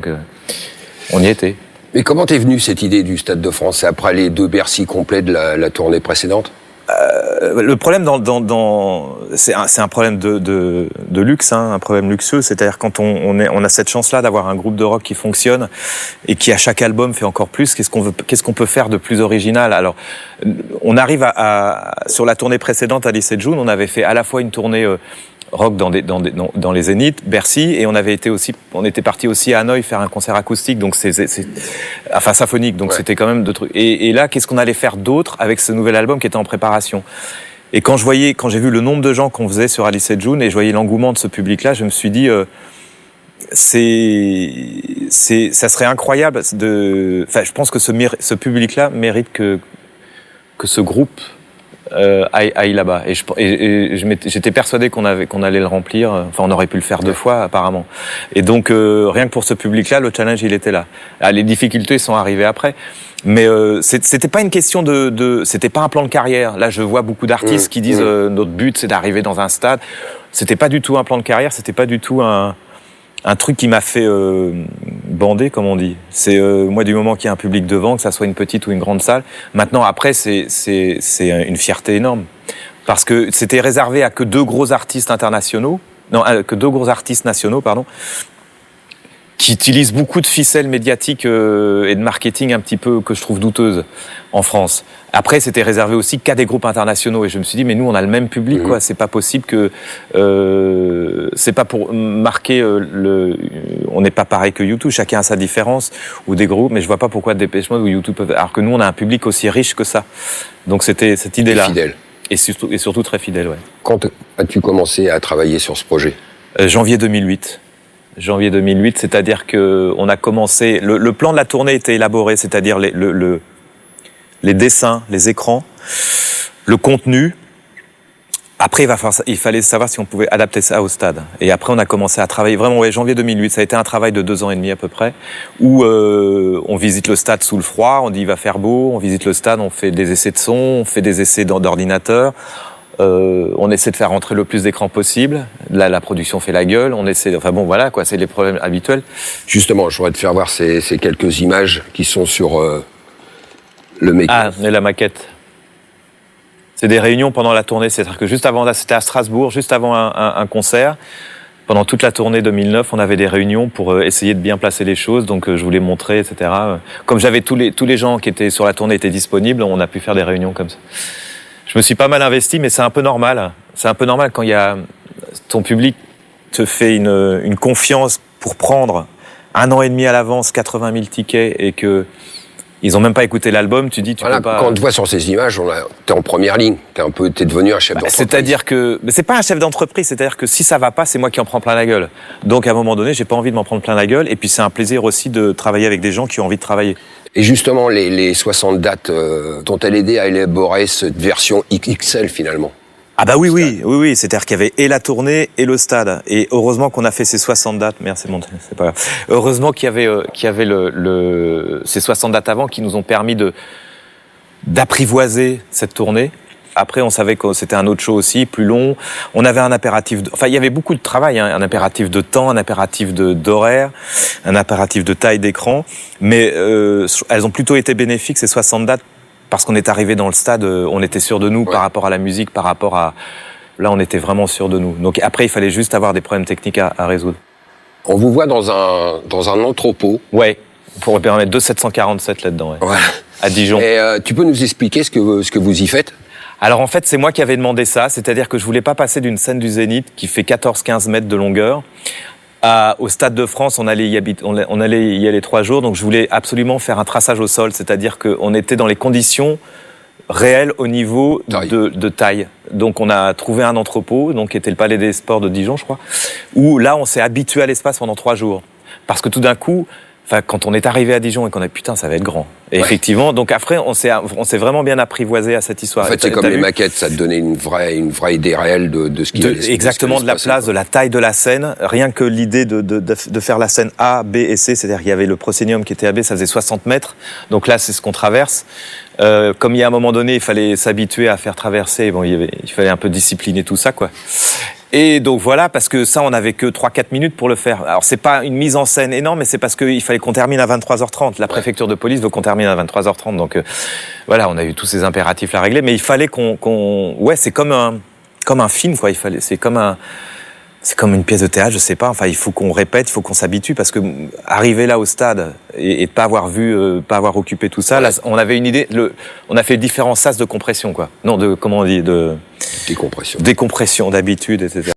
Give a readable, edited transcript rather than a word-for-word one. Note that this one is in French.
donc on y était. Mais comment t'es venue cette idée du Stade de France? C'est après les 2 Bercy complets de la tournée précédente? Le problème c'est un problème de luxe, un problème luxueux, c'est-à-dire quand on a cette chance-là d'avoir un groupe de rock qui fonctionne et qui à chaque album fait encore plus, qu'est-ce qu'on peut faire de plus original? Alors on arrive sur la tournée précédente, Alice et June, on avait fait à la fois une tournée rock dans les Zéniths, Bercy, et on était parti aussi à Hanoï faire un concert acoustique, donc enfin symphonique, donc c'était quand même 2 trucs. Et là, qu'est-ce qu'on allait faire d'autre avec ce nouvel album qui était en préparation? Et quand j'ai vu le nombre de gens qu'on faisait sur Alice et June, et je voyais l'engouement de ce public-là, je me suis dit, ça serait incroyable je pense que ce public-là mérite que ce groupe aille là-bas. Et j'étais persuadé qu'on allait le remplir. Enfin, on aurait pu le faire 2 fois, apparemment. Et donc, rien que pour ce public-là, le challenge, il était là. Les difficultés sont arrivées après. Mais c'était pas une question c'était pas un plan de carrière. Là, je vois beaucoup d'artistes qui disent notre but, c'est d'arriver dans un stade. C'était pas du tout un plan de carrière. C'était pas du tout un truc qui m'a fait bander, comme on dit. C'est moi, du moment qu'il y a un public devant, que ça soit une petite ou une grande salle. Maintenant, après, c'est une fierté énorme, parce que c'était réservé à que 2 gros artistes internationaux, que 2 gros artistes nationaux, pardon, qui utilisent beaucoup de ficelles médiatiques et de marketing un petit peu que je trouve douteuses en France. Après, c'était réservé aussi qu'à des groupes internationaux, et je me suis dit, mais nous, on a le même public, quoi. C'est pas possible que c'est pas pour marquer on n'est pas pareil que YouTube, chacun a sa différence, ou des groupes, mais je vois pas pourquoi Depeche Mode ou YouTube peuvent, alors que nous, on a un public aussi riche que ça. Donc c'était cette idée-là. Fidèle. Et surtout très fidèle, ouais. Quand as-tu commencé à travailler sur ce projet? Janvier 2008. Janvier 2008, c'est-à-dire que on a commencé. Le plan de la tournée était élaboré, c'est-à-dire les dessins, les écrans, le contenu. Après, il fallait savoir si on pouvait adapter ça au stade. Et après, on a commencé à travailler vraiment. Ouais, janvier 2008, ça a été un travail de 2 ans et demi à peu près, où on visite le stade sous le froid. On dit il va faire beau. On visite le stade, on fait des essais de son, on fait des essais d'ordinateur. On essaie de faire rentrer le plus d'écrans possible. Là, la production fait la gueule. Enfin bon, voilà quoi, c'est les problèmes habituels. Justement, je voudrais te faire voir ces quelques images qui sont sur le make-up. Ah, et la maquette. C'est des réunions pendant la tournée. C'est-à-dire que juste avant, là, c'était à Strasbourg, juste avant un concert. Pendant toute la tournée 2009, on avait des réunions pour essayer de bien placer les choses. Donc, je voulais montrer, etc. Comme j'avais tous les gens qui étaient sur la tournée étaient disponibles, on a pu faire des réunions comme ça. Je me suis pas mal investi, mais c'est un peu normal. C'est un peu normal quand ton public te fait une confiance pour prendre 1 an et demi à l'avance 80 000 tickets et que ils ont même pas écouté l'album. Tu dis, voilà, peux pas. Quand on te voit sur ces images, t'es en première ligne. T'es devenu un chef d'entreprise. C'est-à-dire que, mais c'est pas un chef d'entreprise. C'est-à-dire que si ça va pas, c'est moi qui en prends plein la gueule. Donc à un moment donné, j'ai pas envie de m'en prendre plein la gueule. Et puis c'est un plaisir aussi de travailler avec des gens qui ont envie de travailler. Et justement, les 60 dates t'ont aidé à élaborer cette version XXL finalement? Ah bah oui. C'est-à-dire qu'il y avait et la tournée et le stade. Et heureusement qu'on a fait ces 60 dates. Merde, c'est pas grave. Heureusement qu'il y avait ces 60 dates avant qui nous ont permis d'apprivoiser cette tournée. Après, on savait que c'était un autre show aussi, plus long. On avait un impératif. Enfin, il y avait beaucoup de travail, un impératif de temps, un impératif d'horaire, un impératif de taille d'écran. Mais elles ont plutôt été bénéfiques, ces 60 dates, parce qu'on est arrivé dans le stade, on était sûr de nous par rapport à la musique, par rapport à... Là, on était vraiment sûr de nous. Donc après, il fallait juste avoir des problèmes techniques à résoudre. On vous voit dans un entrepôt. Ouais, pour permettre 2747 là-dedans, ouais. À Dijon. Et tu peux nous expliquer ce que vous y fallait? Alors en fait, c'est moi qui avais demandé ça, c'est-à-dire que je voulais pas passer d'une scène du Zénith qui fait 14-15 mètres de longueur au Stade de France. On allait y aller 3 jours, donc je voulais absolument faire un traçage au sol, c'est-à-dire qu'on était dans les conditions réelles au niveau de taille. Donc on a trouvé un entrepôt, donc qui était le Palais des Sports de Dijon, je crois, où là on s'est habitué à l'espace pendant 3 jours, parce que tout d'un coup, quand on est arrivé à Dijon et qu'on a putain, ça va être grand. Et effectivement, donc après, on s'est vraiment bien apprivoisé à cette histoire. En fait, c'est comme les maquettes, ça te donnait une vraie idée réelle de ce qu'il allait se passer. Exactement, de la place, de la taille de la scène. Rien que l'idée de faire la scène A, B et C, c'est-à-dire qu'il y avait le proscénium qui était à B, ça faisait 60 mètres. Donc là, c'est ce qu'on traverse. Comme il y a un moment donné, il fallait s'habituer à faire traverser. Bon, il fallait un peu discipliner tout ça, quoi. Et donc voilà, parce que ça, on n'avait que 3-4 minutes pour le faire. Alors c'est pas une mise en scène énorme, mais c'est parce qu'il fallait qu'on termine à 23h30. La préfecture de police veut qu'on termine à 23h30. Donc voilà, on a eu tous ces impératifs à régler, mais il fallait ouais, c'est comme un film, quoi. C'est comme une pièce de théâtre, je sais pas. Enfin, il faut qu'on répète, il faut qu'on s'habitue, parce que arriver là au stade et pas avoir pas avoir occupé tout ça, là, on avait une idée. On a fait différents sas de compression, quoi. Non, comment on dit, décompression, d'habitude, etc.